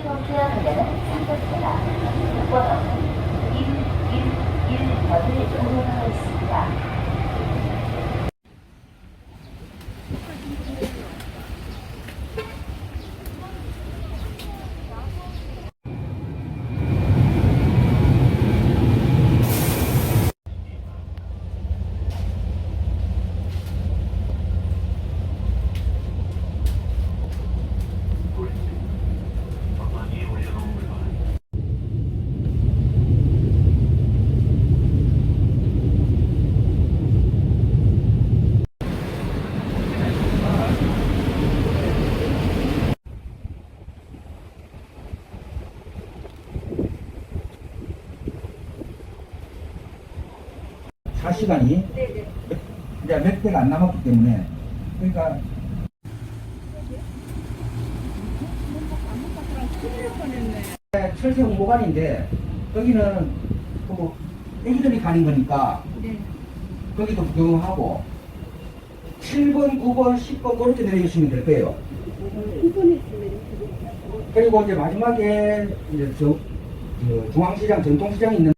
통쾌하는 상태입니다. 번호는 111번을 운행하고 있습니다. 시간이 이제 몇 대가 안 남았기 때문에 그러니까 철새 홍보관인데 여기는 뭐 애기들이 가는 거니까 거기도 구경하고 7번, 9번, 10번 그렇게 내려주시면 될 거예요. 그리고 이제 마지막에 이제 중앙시장, 전통시장이 있는